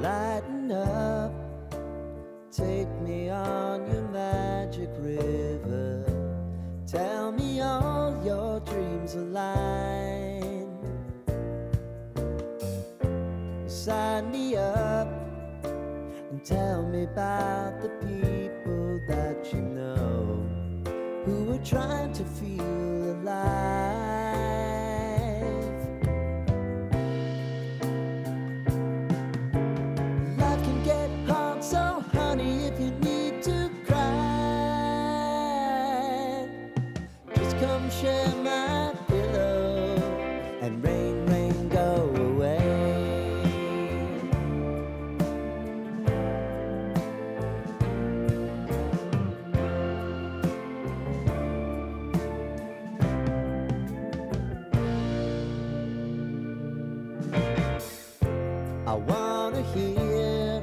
Lighten up, take me on your magic river. Tell me all your dreams align. Sign me up and tell me about the people that you know who are trying to feel alive. Life can get hard, so honey, if you need to cry, just come share my pillow and rain, rain, go away. I wanna hear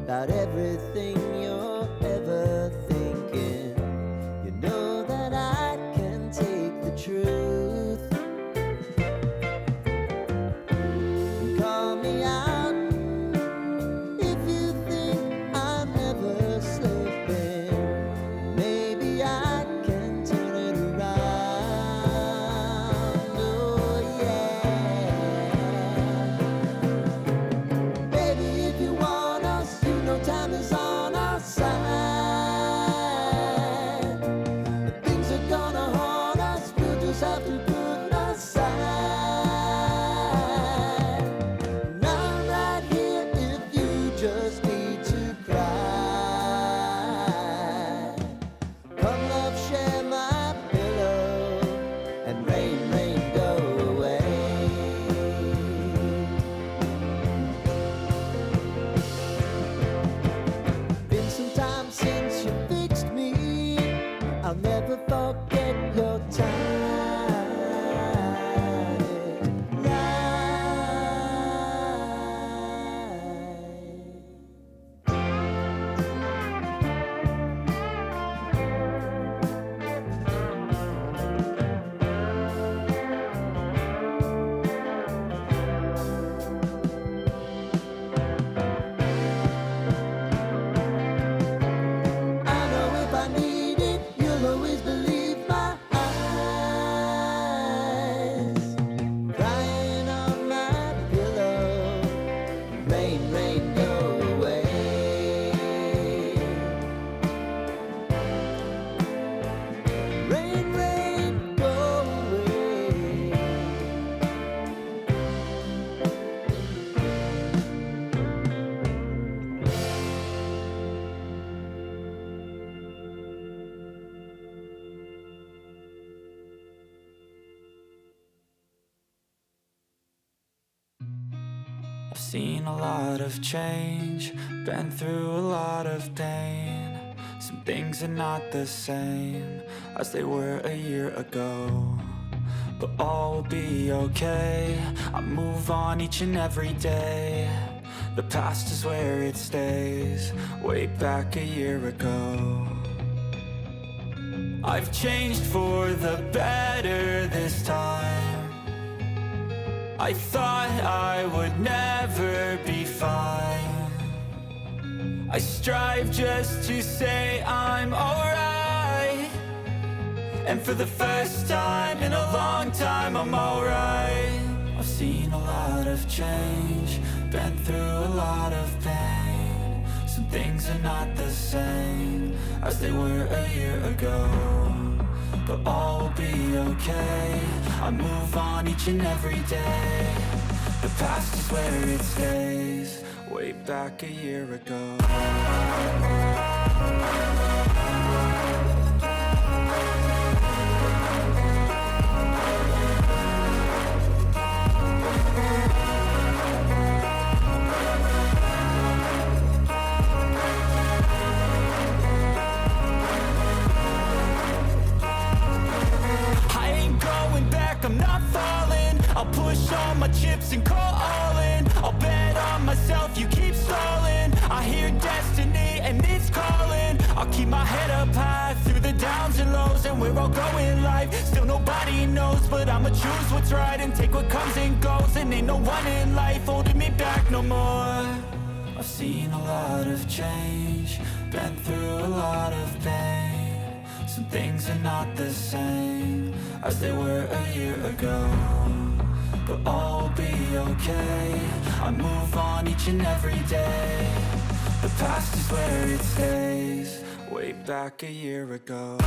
about everything you're ever thinking. You know that I can take the truth. Call me out if you think I'm ever slipping. Maybe I can turn it around. Oh yeah. Baby, if you want us, you know time is on our side. If things are gonna haunt us, we'll just have to put aside. And I'm right here if you just need to cry. Come love, share my pillow, and rain, rain, go away. Been some time since you fixed me. I'll never forget your time. I know if I need it, you'll always believe my eyes. Crying on my pillow, rain, rain, go away. Rain, rain, go away. I've seen a lot of change, been through a lot of pain. Some things are not the same as they were a year ago, but all will be okay. I move on each and every day. The past is where it stays, way back a year ago. I've changed for the better this time. I thought I would never be fine. I strive just to say I'm alright, and for the first time in a long time I'm alright. I've seen a lot of change, been through a lot of pain. Some things are not the same as they were a year ago, but all will be okay. I move on each and every day. The past is where it stays, way back a year ago. I'm not falling. I'll push all my chips and call all in. I'll bet on myself, you keep stalling. I hear destiny and it's calling. I'll keep my head up high through the downs and lows, and we're all going life. Still nobody knows, but I'ma choose what's right and take what comes and goes. And ain't no one in life holding me back no more. seen a lot of change, been through a lot of pain. Some things are not the same as they were a year ago, but all will be okay. I move on each and every day. The past is where it stays, way back a year ago.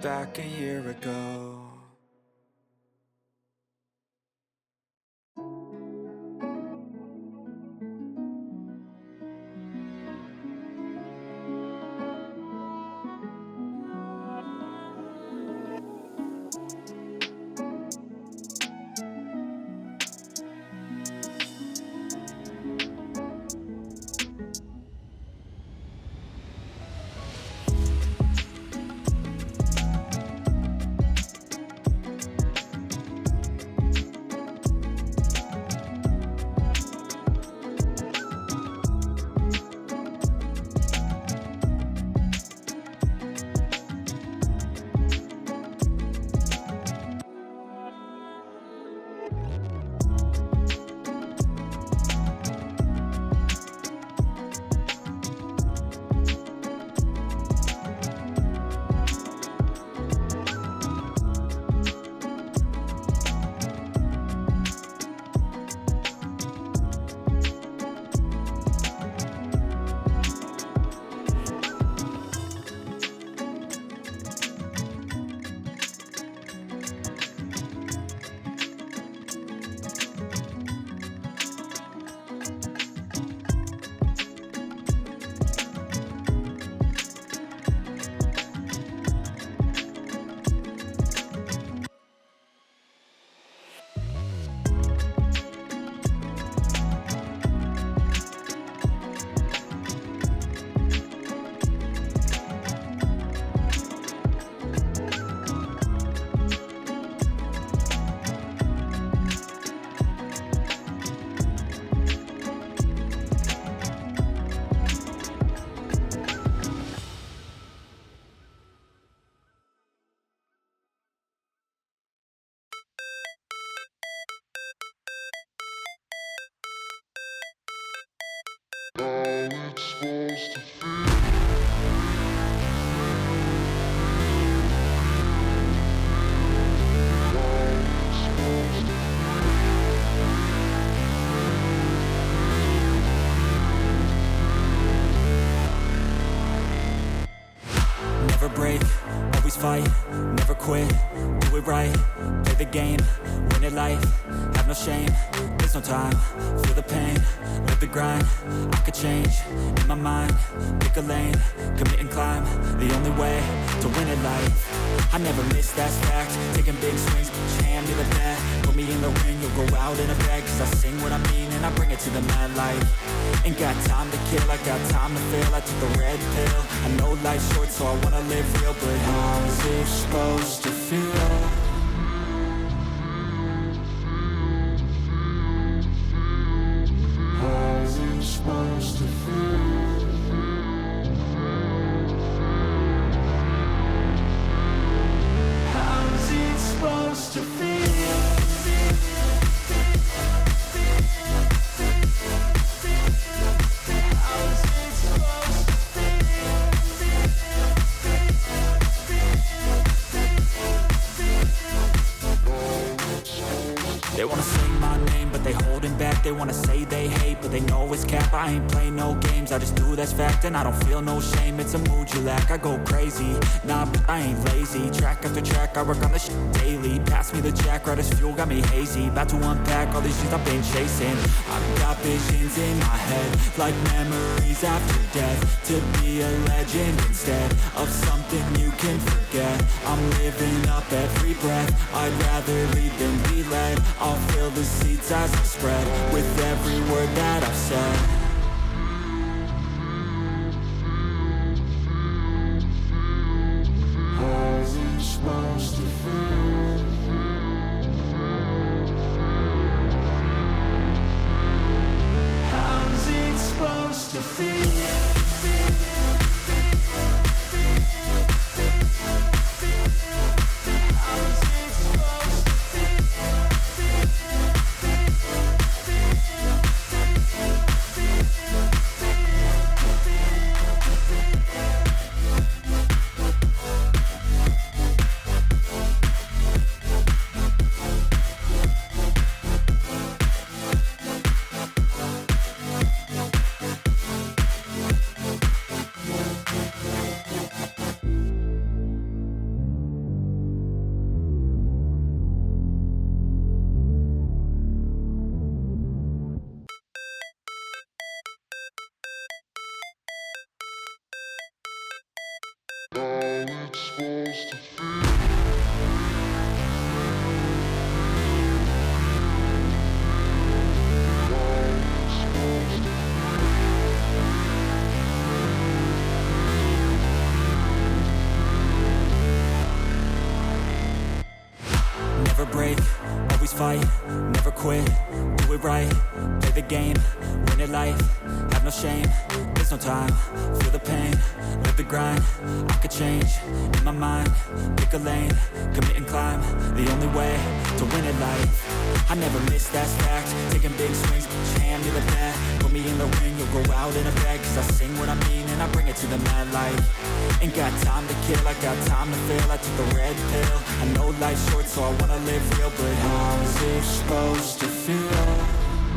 Back a year ago. Never break, always fight, never quit, do it right, play the game, win it life, have no shame, there's no time, feel the pain, live the grind, I could change, in my mind, pick a lane, commit and climb, the only way to win it life, I never miss, that's fact, taking big swings, put your hand to the bat, put me in the ring, you'll go out in a bag, cause I sing what I mean and I bring it to the mad light, ain't got time to kill, I got time to feel, I took the red pill, I know life's short so I wanna live real, but how's it supposed to feel? How's it supposed to feel? How's it supposed to feel? How's it supposed to feel? They wanna say they hate, but they know it's cap. I ain't play no games, I just do, that's fact. And I don't feel no shame, it's a mood you lack. I go crazy, nah, but I ain't lazy. Track after track, I work on this shit daily. Pass me the jack, right as fuel, got me hazy. About to unpack all these shit I've been chasing. I've got visions in my head, like memories after death. To be a legend instead of something you can forget. I'm living up every breath, I'd rather lead than be led. I'll fill the seats as I spread, with every word that I've said. How's it supposed to feel? How's it supposed to feel? Never break, always fight, never quit, do it right, play the game, win it life, have no shame, there's no time, feel the pain, live the grind, I could change, in my mind, pick a lane, commit and climb, the only way to win it life. I never miss, that's fact, taking big swings, put your hand to the bat, put me in the ring, you'll go out in a bag, cause I sing what I mean and I bring it to the mad light. Ain't got time to kill, I got time to feel, I took the red pill, I know life's short so I wanna live real, but how's it supposed to feel?